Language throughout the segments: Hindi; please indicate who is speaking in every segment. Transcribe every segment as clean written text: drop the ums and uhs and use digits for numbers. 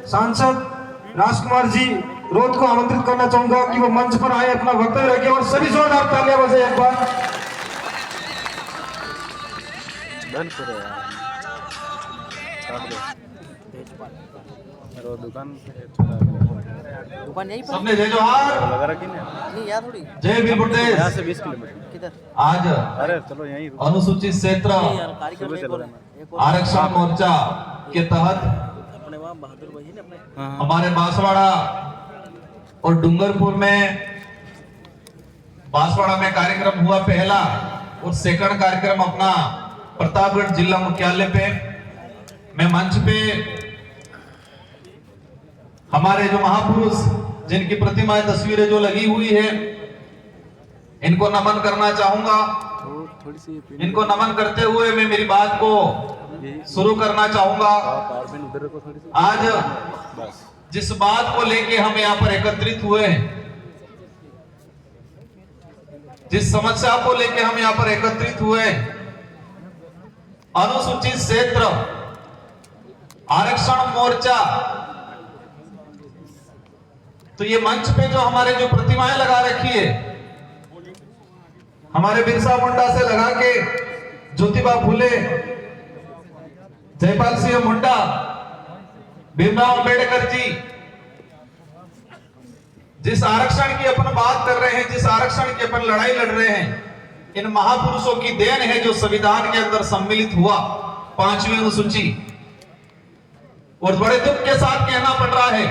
Speaker 1: सांसद राजकुमार जी रोध को आमंत्रित करना चाहूंगा कि वो मंच पर आए, अपना वक्तव्य रखें और सभी जोरदार तालियां बजाएं एक बार।
Speaker 2: बंद करो यार, छोड़ दो। दुकान
Speaker 3: दुकान यहीं पर
Speaker 1: सबने जय जोहार
Speaker 2: लगा रखी ना,
Speaker 3: नहीं यार थोड़ी
Speaker 1: जय वीर बुड्ढे।
Speaker 2: यहाँ से 20 किलोमीटर।
Speaker 3: किधर
Speaker 1: आज
Speaker 2: अरे चलो यहीं
Speaker 1: अनुसूचित क्षेत्र
Speaker 3: नहीं यार कार्यक्रम
Speaker 2: सुबह
Speaker 3: एक
Speaker 2: चलो
Speaker 3: और
Speaker 2: जाना।
Speaker 3: एक और
Speaker 1: आरक्षण मोर्चा के तहत
Speaker 3: अपने वहाँ बहादुर भाई है ना अपने
Speaker 2: हाँ
Speaker 1: हमारे बांसवाड़ा और डूंगरपुर में बांसवाड़ा में कार्यक्रम हुआ पहला, और सेकंड कार्यक्रम अपना प्रतापगढ़ जिला मुख्यालय पे। मैं मंच पे हमारे जो महापुरुष जिनकी प्रतिमाएं तस्वीरें जो लगी हुई है, इनको नमन करना चाहूंगा।
Speaker 2: थोड़ी सी
Speaker 1: इनको नमन करते हुए मैं मेरी बात को शुरू करना चाहूंगा।
Speaker 2: उधर को थोड़ी सी
Speaker 1: आज
Speaker 2: बस।
Speaker 1: जिस बात को लेके हम यहाँ पर एकत्रित हुए हैं, जिस समस्या को लेके हम यहाँ पर एकत्रित हुए हैं, अनुसूचित क्षेत्र आरक्षण मोर्चा, तो ये मंच पे जो हमारे जो प्रतिमाएं लगा रखी है, हमारे बिरसा मुंडा से लगा के ज्योतिबा फुले, जयपाल सिंह मुंडा, भीमराव अंबेडकर जी, जिस आरक्षण की अपन बात कर रहे हैं, जिस आरक्षण की अपन लड़ाई लड़ रहे हैं, इन महापुरुषों की देन है जो संविधान के अंदर सम्मिलित हुआ 5वीं अनुसूची। और बड़े दुख के साथ कहना पड़ रहा है,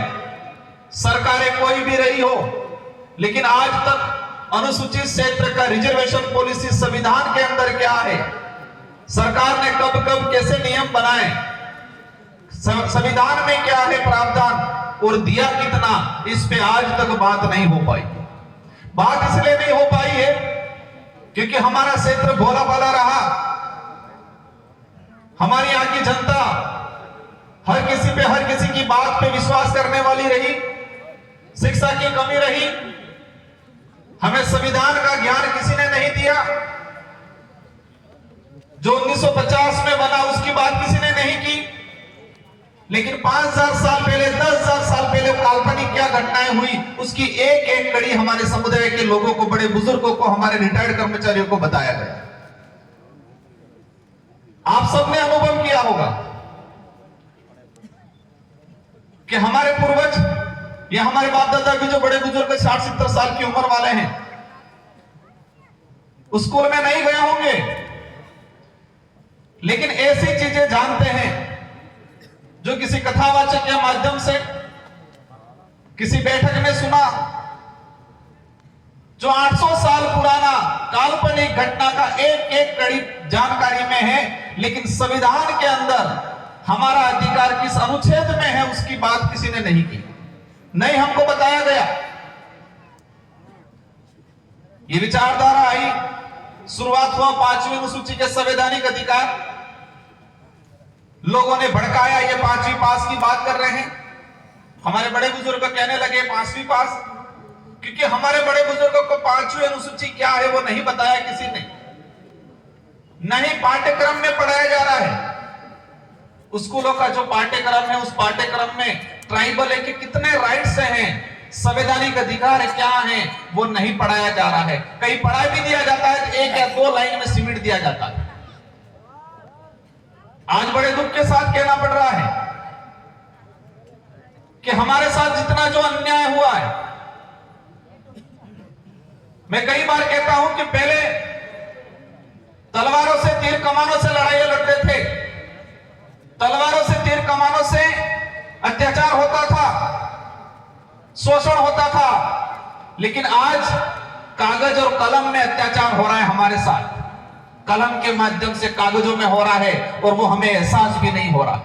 Speaker 1: सरकारें कोई भी रही हो, लेकिन आज तक अनुसूचित क्षेत्र का रिजर्वेशन पॉलिसी संविधान के अंदर क्या है, सरकार ने कब कब कैसे नियम बनाए, संविधान में क्या है प्रावधान और दिया कितना, इस पे आज तक बात नहीं हो पाई। बात इसलिए नहीं हो पाई है क्योंकि हमारा क्षेत्र भोला भाला रहा, हमारी यहाँ की जनता हर किसी की बात पे विश्वास करने वाली रही, शिक्षा की कमी रही, हमें संविधान का ज्ञान किसी ने नहीं दिया, जो 1950 में बना उसकी बात किसी ने नहीं की। लेकिन 5000 साल पहले, 10,000 साल पहले काल्पनिक क्या घटनाएं हुई, उसकी एक एक कड़ी हमारे समुदाय के लोगों को, बड़े बुजुर्गों को, हमारे रिटायर्ड कर्मचारियों को बताया गया। आप सबने अनुभव किया होगा कि हमारे पूर्वज या हमारे बाप दादा भी जो बड़े बुजुर्ग 60-70 साल की उम्र वाले हैं, स्कूल में नहीं गए होंगे, लेकिन ऐसी चीजें जानते हैं जो किसी कथावाचक के माध्यम से, किसी बैठक में सुना, जो 800 साल पुराना काल्पनिक घटना का एक एक कड़ी जानकारी में है, लेकिन संविधान के अंदर हमारा अधिकार किस अनुच्छेद में है उसकी बात किसी ने नहीं की, नहीं हमको बताया गया। ये विचारधारा आई, शुरुआत हुआ 5वीं अनुसूची के संवैधानिक अधिकार, लोगों ने भड़काया, ये 5वीं पास की बात कर रहे हैं। हमारे बड़े बुजुर्ग कहने लगे 5वीं पास, क्योंकि हमारे बड़े बुजुर्गों को 5वीं अनुसूची क्या है वो नहीं बताया किसी ने, नहीं पाठ्यक्रम में पढ़ाया जा रहा है। स्कूलों का जो पाठ्यक्रम है, उस पाठ्यक्रम में ट्राइबल के कितने राइट्स हैं, संवैधानिक अधिकार क्या हैं, वो नहीं पढ़ाया जा रहा है। कहीं पढ़ा भी दिया जाता है, 1 या 2 लाइन में सिमट दिया जाता है। आज बड़े दुख के साथ कहना पड़ रहा है कि हमारे साथ जितना जो अन्याय हुआ है, मैं कई बार कहता हूं कि पहले तलवारों से, तीर कमानों से लड़ाइयां लड़ते थे, तलवारों से, तीर कमानों से अत्याचार होता था, शोषण होता था, लेकिन आज कागज और कलम में अत्याचार हो रहा है हमारे साथ, कलम के माध्यम से कागजों में हो रहा है, और वो हमें एहसास भी नहीं हो रहा।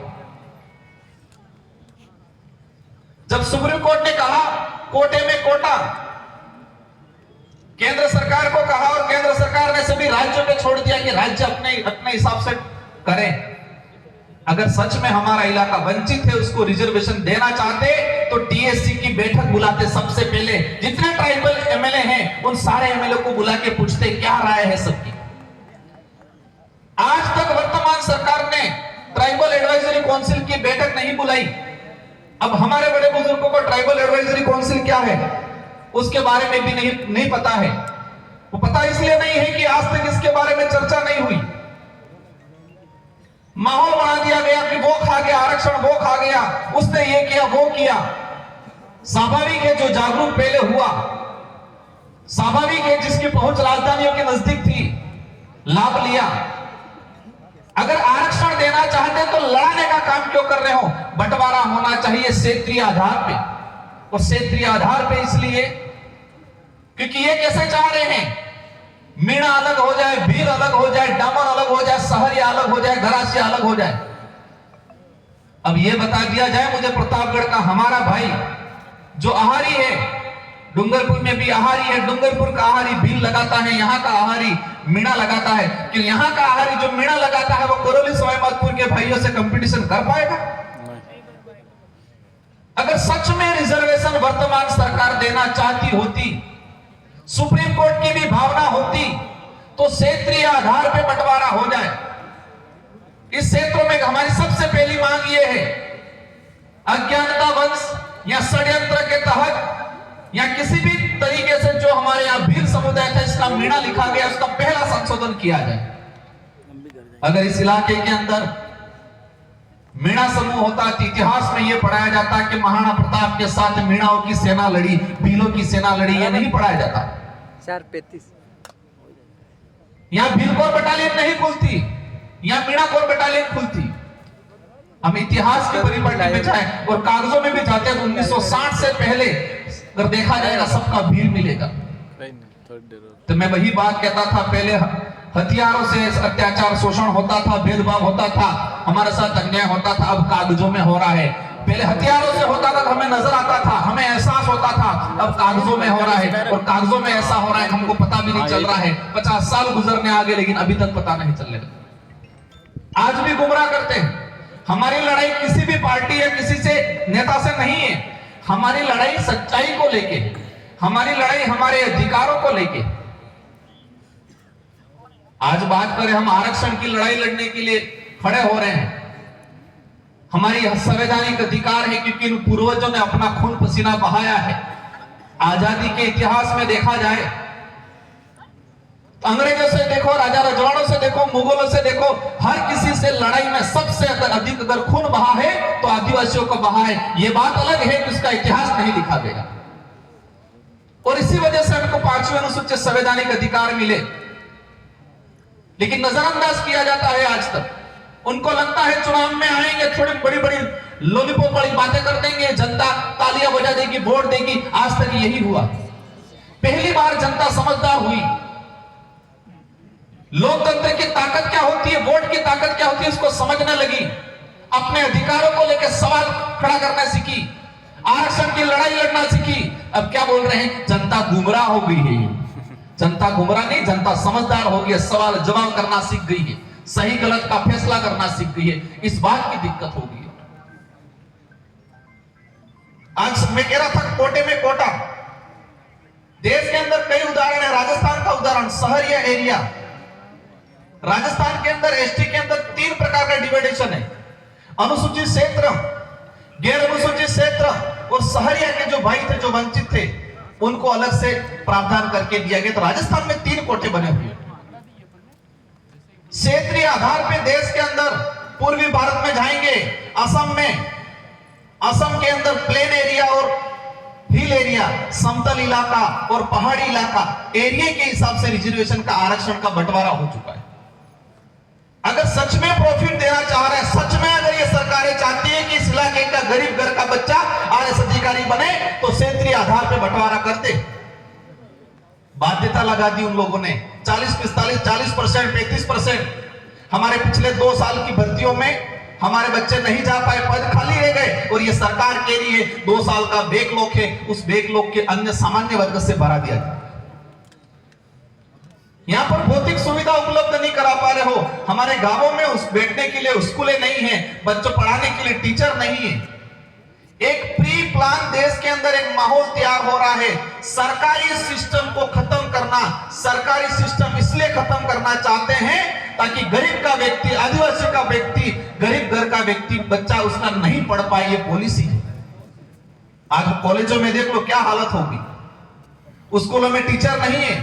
Speaker 1: जब सुप्रीम कोर्ट ने कहा कोटे में कोटा, केंद्र सरकार को कहा और केंद्र सरकार ने सभी राज्यों पे छोड़ दिया कि राज्य अपने हिसाब से करें। अगर सच में हमारा इलाका वंचित है, उसको रिजर्वेशन देना चाहते तो टीएससी की बैठक बुलाते, सबसे पहले जितने ट्राइबल एमएलए हैं उन सारे एमएलए को बुला के पूछते क्या राय है सबकी। आज तक वर्तमान सरकार ने ट्राइबल एडवाइजरी काउंसिल की बैठक नहीं बुलाई। अब हमारे बड़े बुजुर्गों को ट्राइबल एडवाइजरी काउंसिल क्या है उसके बारे में भी नहीं पता है। वो पता इसलिए नहीं है कि आज तक इसके बारे में चर्चा नहीं हुई। माहौल बना दिया गया कि वो खा गया आरक्षण, वो खा गया, उसने ये किया वो किया। स्वाभाविक है जो जागरूक पहले हुआ, स्वाभाविक है जिसकी पहुंच राजधानियों के नजदीक थी, लाभ लिया। अगर आरक्षण देना चाहते तो लड़ाने का काम क्यों कर रहे हो? बंटवारा होना चाहिए क्षेत्रीय आधार पे, और क्षेत्रीय आधार पे इसलिए क्योंकि ये कैसे चाह रहे हैं मीणा अलग हो जाए, भील अलग हो जाए, डामन अलग हो जाए, सहरिया अलग हो जाए, गरासिया अलग हो जाए। अब ये बता दिया जाए मुझे प्रतापगढ़ का हमारा भाई जो आहारी है, डूंगरपुर में भी आहारी है, डूंगरपुर का आहारी भील लगाता है, यहाँ का आहारी मीणा लगाता है। कि यहाँ का आहारी जो मीणा लगाता है वो कोरोली सवाईमाधोपुर के भाइयों से कंपटीशन कर पाएगा? अगर सच में रिजर्वेशन वर्तमान सरकार देना चाहती होती, सुप्रीम कोर्ट की भी भावना होती, तो क्षेत्रीय आधार पे बंटवारा हो जाए। इस क्षेत्रों में हमारी सबसे पहली मांग यह है, अज्ञानता वंश या षड्यंत्र के तहत या किसी भी तरीके से जो हमारे यहाँ भील समुदाय था इसका मीणा लिखा गया, उसका पहला संशोधन किया जाए। अगर इस इलाके के अंदर मीणा समूह होता तो इतिहास में यह पढ़ाया जाता कि महाराणा प्रताप के साथ मीणाओं की सेना लड़ी, भीलों की सेना लड़ी, यह नहीं पढ़ाया जाता।
Speaker 3: 435
Speaker 1: यहाँ भील कोर बटालियन नहीं खुलती, यहाँ मीणा कोर बटालियन खुलती। हम इतिहास के परिपाटी में जाए और कागजों में भी जाते हैं तो 1960 से पहले अगर देखा जाएगा सबका भील मिलेगा। तो मैं वही बात कहता था, पहले हथियारों से अत्याचार शोषण होता था, भेदभाव होता था, हमारे साथ अन्याय होता था, अब कागजों में हो रहा है। पहले हथियारों से होता था तो हमें नजर आता था, हमें एहसास होता था, अब कागजों में हो रहा है। और कागजों में ऐसा हो रहा है हमको पता भी नहीं चल रहा है। 50 साल गुजरने आगे लेकिन अभी तक पता नहीं चल रहा। आज भी गुमराह करते हैं। हमारी लड़ाई किसी भी पार्टी या किसी से नेता से नहीं है, हमारी लड़ाई सच्चाई को लेके, हमारी लड़ाई हमारे अधिकारों को लेके। आज बात करें हम आरक्षण की लड़ाई लड़ने के लिए खड़े हो रहे हैं। हमारी संवैधानिक अधिकार है क्योंकि इन पूर्वजों ने अपना खून पसीना बहाया है। आजादी के इतिहास में देखा जाए तो अंग्रेजों से देखो, राजा रजवाड़ों से देखो, मुगलों से देखो, हर किसी से लड़ाई में सबसे अधिक अगर खून बहा है तो आदिवासियों को बहा है। यह बात अलग है कि उसका इतिहास नहीं लिखा गया। और इसी वजह से हमको 5वें अनुसूचित संवैधानिक अधिकार मिले, लेकिन नजरअंदाज किया जाता है आज तक। उनको लगता है चुनाव में आएंगे, थोड़ी बड़ी बड़ी लॉलीपॉप वाली बातें कर देंगे, जनता तालियां बजा देगी, वोट देगी। आज तक यही हुआ। पहली बार जनता समझदार हुई। लोकतंत्र की ताकत क्या होती है, वोट की ताकत क्या होती है, इसको समझने लगी। अपने अधिकारों को लेकर सवाल खड़ा करना सीखी, आरक्षण की लड़ाई लड़ना सीखी। अब क्या बोल रहे हैं, जनता गुमराह हो गई है। जनता गुमराह नहीं, जनता समझदार हो गई है, सवाल जवाब करना सीख गई है, सही गलत का फैसला करना सीख गई है। इस बात की दिक्कत हो गई है। आज मैं कह रहा था कोटे में कोटा, देश के अंदर कई उदाहरण है। राजस्थान का उदाहरण, सहरिया एरिया। राजस्थान के अंदर एसटी के अंदर 3 प्रकार का डिवाइडेशन है, अनुसूचित क्षेत्र, गैर अनुसूचित क्षेत्र और सहरिया के जो भाई थे, जो वंचित थे, उनको अलग से प्रावधान करके दिया गया। तो राजस्थान में 3 कोटे बने हुए। क्षेत्रीय आधार पे देश के अंदर पूर्वी भारत में जाएंगे, असम में, असम के अंदर प्लेन एरिया और हिल एरिया, समतल इलाका और पहाड़ी इलाका, एरिया के हिसाब से रिजर्वेशन का आरक्षण का बंटवारा हो चुका है। अगर सच में प्रॉफिट देना चाह रहे हैं, सच में अगर ये सरकारें चाहती है कि इस इलाके का गरीब घर का बच्चा आरएस अधिकारी बने, तो क्षेत्रीय आधार पे बंटवारा करते। बाध्यता लगा दी उन लोगों ने, 40-45, 40%, 35%। हमारे पिछले 2 साल की भर्तियों में हमारे बच्चे नहीं जा पाए, पद खाली रह गए। और ये सरकार कह रही है 2 साल का बैकलॉग है, उस बैकलॉग के अन्य सामान्य वर्ग से भरा दिया जाए। यहाँ पर भौतिक सुविधा उपलब्ध नहीं करा पा रहे हो। हमारे गांवों में उस बैठने के लिए स्कूलें नहीं है, बच्चों पढ़ाने के लिए टीचर नहीं है। एक प्री प्लान देश के अंदर एक माहौल तैयार हो रहा है। सरकारी सिस्टम को खत्म करना, सरकारी सिस्टम इसलिए खत्म करना चाहते हैं ताकि गरीब का व्यक्ति, आदिवासी का व्यक्ति, गरीब घर का व्यक्ति, बच्चा उसका नहीं पढ़ पाए। ये पॉलिसी है। आज कॉलेजों में देख लो क्या हालत होगी, स्कूलों में टीचर नहीं है,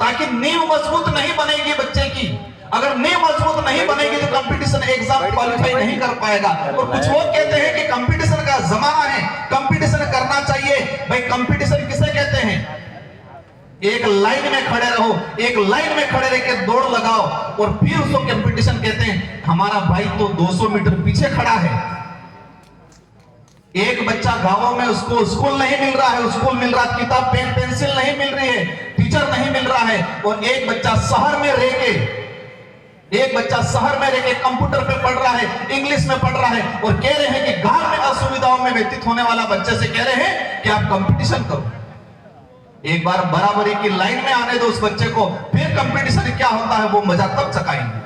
Speaker 1: ताकि नींव मजबूत नहीं बनेगी बच्चे की। अगर नींव मजबूत नहीं बनेगी तो कंपटीशन एग्जाम क्वालिफाई नहीं कर पाएगा। और कुछ लोग कहते हैं कि कंपटीशन का जमाना है, कंपटीशन करना चाहिए। भाई कंपटीशन किसे कहते हैं? एक लाइन में खड़े रहो, एक लाइन में खड़े रह के दौड़ लगाओ और फिर उसको कंपटीशन कहते हैं। हमारा भाई तो 200 मीटर पीछे खड़ा है। एक बच्चा गांवों में उसको स्कूल नहीं मिल रहा है, स्कूल मिल रहा, किताब पेन पेंसिल नहीं मिल रही है, टीचर नहीं मिल रहा है, और एक बच्चा शहर में रह के कंप्यूटर पे पढ़ रहा है, इंग्लिश में पढ़ रहा है, और कह रहे हैं कि गांव में असुविधाओं में व्यतीत होने वाला बच्चे से कह रहे हैं कि आप कंपटीशन करो। एक बार बराबरी की लाइन में आने दो उस बच्चे को, फिर कंपटीशन क्या होता है वो मजा तब चखाएंगे।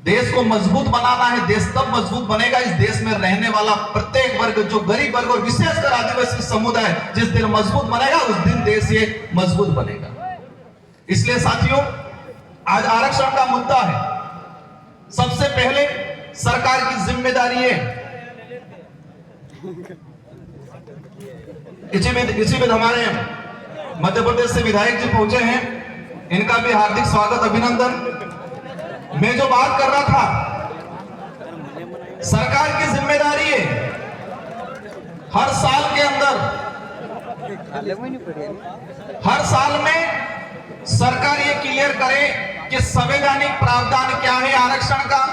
Speaker 1: देश को मजबूत बनाना है, देश तब मजबूत बनेगा इस देश में रहने वाला प्रत्येक वर्ग, जो गरीब वर्ग और विशेषकर आदिवासी समुदाय जिस दिन मजबूत बनेगा उस दिन देश ये मजबूत बनेगा। इसलिए साथियों, आज आरक्षण का मुद्दा है। सबसे पहले सरकार की जिम्मेदारी है। इसी में हमारे मध्य प्रदेश से विधायक जी पहुंचे हैं, इनका भी हार्दिक स्वागत, अभिनंदन। मैं जो बात कर रहा था, सरकार की जिम्मेदारी है हर साल के अंदर, हर साल में सरकार ये क्लियर करे कि संवैधानिक प्रावधान क्या है आरक्षण का,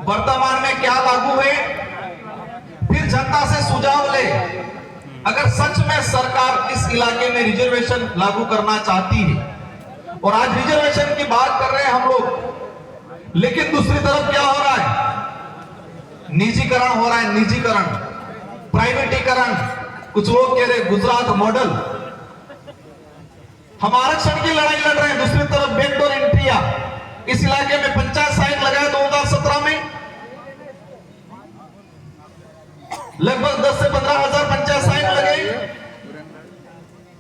Speaker 1: वर्तमान में क्या लागू है, फिर जनता से सुझाव ले। अगर सच में सरकार इस इलाके में रिजर्वेशन लागू करना चाहती है, और आज रिजर्वेशन की बात कर रहे हैं हम लोग, लेकिन दूसरी तरफ क्या हो रहा है? निजीकरण हो रहा है, निजीकरण, प्राइवेटीकरण। कुछ लोग कह रहे गुजरात मॉडल। हम आरक्षण की लड़ाई लड़ रहे हैं, दूसरी तरफ बैकडोर एंट्रिया। इस इलाके में पंचायत साइट लगाया 2017 में, लगभग 10 से 15 हजार पंचायत साइट लगे।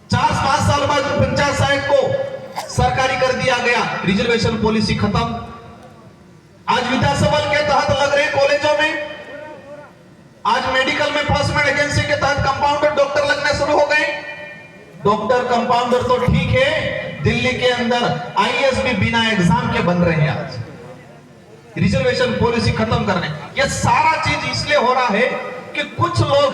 Speaker 1: 4-5 साल बाद पंचायत साइट को सरकारी कर दिया गया, रिजर्वेशन पॉलिसी खत्म। आज विधानसभा के तहत लग रहे कॉलेजों में, आज मेडिकल में प्लेसमेंट एजेंसी के तहत कंपाउंडर डॉक्टर लगने शुरू हो गए। डॉक्टर कंपाउंडर तो ठीक है, दिल्ली के अंदर आईएएस भी बिना एग्जाम के बन रहे हैं। आज रिजर्वेशन पॉलिसी खत्म करने, ये सारा चीज इसलिए हो रहा है कि कुछ लोग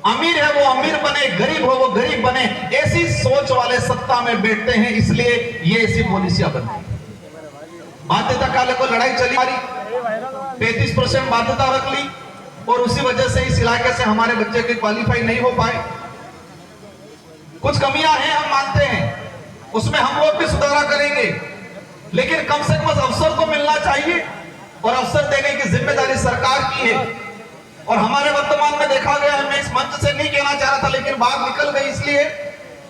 Speaker 1: अमीर है वो अमीर बने, गरीब हो वो गरीब बने, ऐसी सोच वाले सत्ता में बैठते हैं, इसलिए ये ऐसी पॉलिसियां बनती। बाध्यता काल को लड़ाई चली, 35% बाध्यता रख ली, और उसी वजह से इस इलाके से हमारे बच्चे के क्वालिफाई नहीं हो पाए। कुछ कमियां हैं, हम मानते हैं, उसमें हम लोग भी सुधारा करेंगे, लेकिन कम से कम अवसर तो मिलना चाहिए, और अवसर देने की जिम्मेदारी सरकार की है। और हमारे वर्तमान में देखा गया है, मैं इस मंच से नहीं कहना चाह रहा था लेकिन बात निकल गई, इसलिए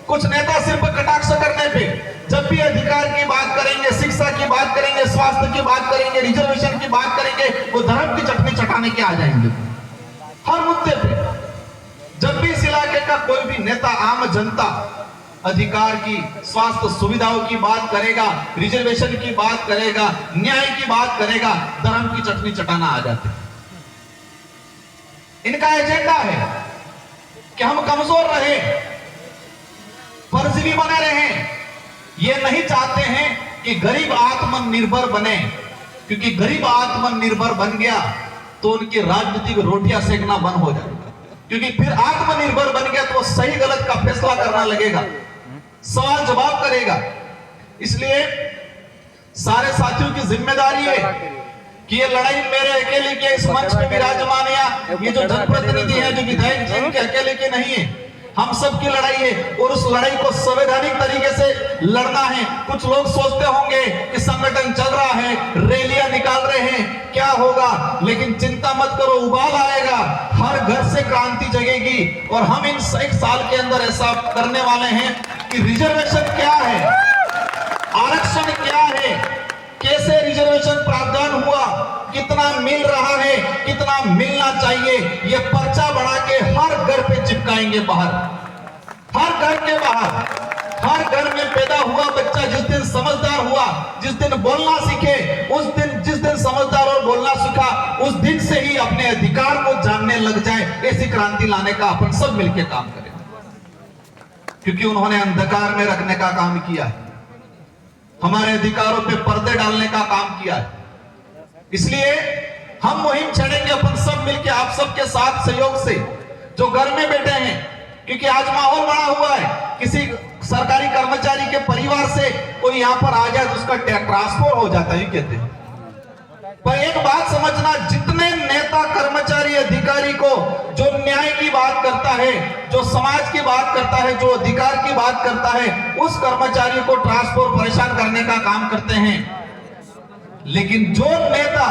Speaker 1: कुछ नेता सिर्फ कटाक्ष करने पे, जब भी अधिकार की बात करेंगे, शिक्षा की बात करेंगे, स्वास्थ्य की बात करेंगे, रिजर्वेशन की बात करेंगे, वो धर्म की चटनी चटाने के आ जाएंगे हर मुद्दे पे। जब भी इस इलाके का कोई भी नेता, आम जनता अधिकार की, स्वास्थ्य सुविधाओं की बात करेगा, रिजर्वेशन की बात करेगा, न्याय की बात करेगा, धर्म की चटनी चटाना आ जाते हैं। इनका एजेंडा है कि हम कमजोर रहे, फर्जी बने रहे। ये नहीं चाहते हैं कि गरीब आत्मनिर्भर बने, क्योंकि गरीब आत्मनिर्भर बन गया तो उनकी राजनीतिक रोटियां सेकना बंद हो जाएगा, क्योंकि फिर आत्मनिर्भर बन गया तो वो सही गलत का फैसला करना लगेगा, सवाल जवाब करेगा। इसलिए सारे साथियों की जिम्मेदारी है कि ये लड़ाई मेरे अकेले की, इस मंच पे विराजमान या ये जो जनप्रतिनिधि है, जो विधायक जी, इनके अकेले की नहीं है, हम सब की लड़ाई है, और उस लड़ाई को संवैधानिक तरीके से लड़ना है। कुछ लोग सोचते होंगे कि संगठन चल रहा है, रैलियां निकाल रहे हैं, क्या होगा, लेकिन चिंता मत करो, उबाल आएगा, हर घर से क्रांति जगेगी। और हम इन 1 साल के अंदर ऐसा करने वाले हैं कि रिजर्वेशन क्या है, आरक्षण क्या है, कैसे रिजर्वेशन प्रावधान हुआ, कितना मिल रहा है, कितना मिलना चाहिए, ये पर्चा बना के हर घर पे चिपकाएंगे बाहर, हर घर के बाहर। हर घर में पैदा हुआ बच्चा जिस दिन समझदार हुआ, जिस दिन बोलना सीखे, उस दिन, जिस दिन समझदार और बोलना सीखा, उस दिन से ही अपने अधिकार को जानने लग जाए। ऐसी क्रांति लाने का अपन सब मिलकर काम करें, क्योंकि उन्होंने अंधकार में रखने का काम किया है, हमारे अधिकारों पे पर्दे डालने का काम किया है। इसलिए हम मुहिम छेड़ेंगे अपन सब मिलके, आप सबके साथ सहयोग से, जो घर में बैठे हैं, क्योंकि आज माहौल बड़ा हुआ है। किसी सरकारी कर्मचारी के परिवार से कोई यहां पर आ जाए तो उसका ट्रांसफर हो जाता है, कहते हैं। पर एक बात समझना, जितने नेता, कर्मचारी, अधिकारी को जो न्याय की बात करता है, जो समाज की बात करता है, जो अधिकार की बात करता है, उस कर्मचारी को ट्रांसफर परेशान करने का काम करते हैं। लेकिन जो नेता,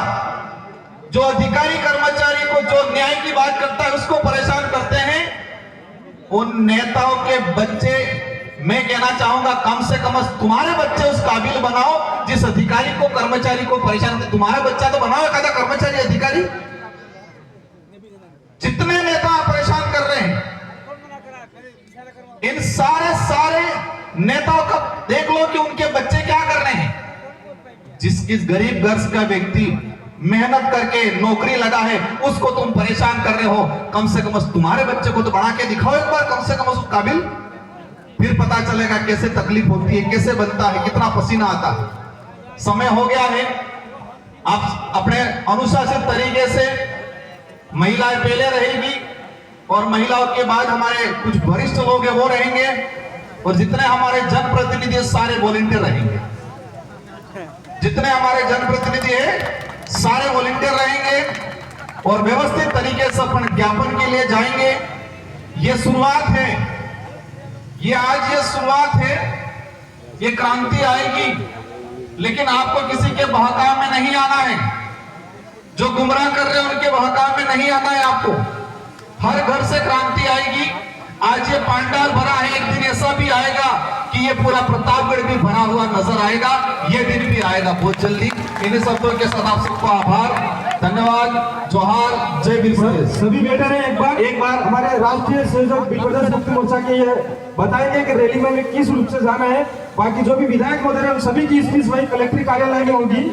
Speaker 1: जो अधिकारी, कर्मचारी को जो न्याय की बात करता है, उसको परेशान करते हैं। उन नेताओं के बच्चे, मैं कहना चाहूंगा, कम से कम तुम्हारे बच्चे उस काबिल बनाओ जिस अधिकारी को, कर्मचारी को परेशान करते। तुम्हारा बच्चा तो बनाओ एखादा कर्मचारी, अधिकारी। जितने नेता परेशान कर रहे हैं, इन सारे नेताओं का देख लो कि उनके बच्चे क्या कर रहे हैं। जिस गरीब घर का व्यक्ति मेहनत करके नौकरी लगा है, उसको तुम परेशान कर रहे हो। कम से कम तुम्हारे बच्चे को तो बढ़ा के दिखाओ एक बार, कम से कम उस काबिल। फिर पता चलेगा कैसे तकलीफ होती है, कैसे बनता है, कितना पसीना आता है। समय हो गया है, आप अपने अनुशासित तरीके से, महिलाएं पहले रहेगी और महिलाओं के बाद हमारे कुछ वरिष्ठ लोग हैं वो रहेंगे, और जितने हमारे जनप्रतिनिधि सारे वॉलंटियर रहेंगे। जितने हमारे जनप्रतिनिधि हैं सारे वॉलंटियर रहेंगे और व्यवस्थित तरीके से अपन ज्ञापन के लिए जाएंगे। ये शुरुआत है, ये आज ये शुरुआत है, ये क्रांति आएगी, लेकिन आपको किसी के बहकाव में नहीं आना है। जो गुमराह कर रहे हैं उनके बहकाव में नहीं आना है आपको। हर घर से क्रांति आएगी। आज ये पांडाल भरा है, एक दिन ऐसा भी आएगा कि ये पूरा प्रतापगढ़ भी भरा हुआ नजर आएगा। ये दिन भी आएगा बहुत जल्दी। इन्हीं शब्दों के साथ आप सबको आभार, धन्यवाद, जोहार, जय वीर।
Speaker 4: सभी बैठे रहे। एक बार हमारे राष्ट्रीय संयोजक बिल प्रदेश मुक्ति मोर्चा के ये बताएंगे कि रैली में किस रूप से जाना है। बाकी जो भी विधायक महोदय हैं, सभी की स्पीच वही कलेक्ट्री कार्यालय में होगी।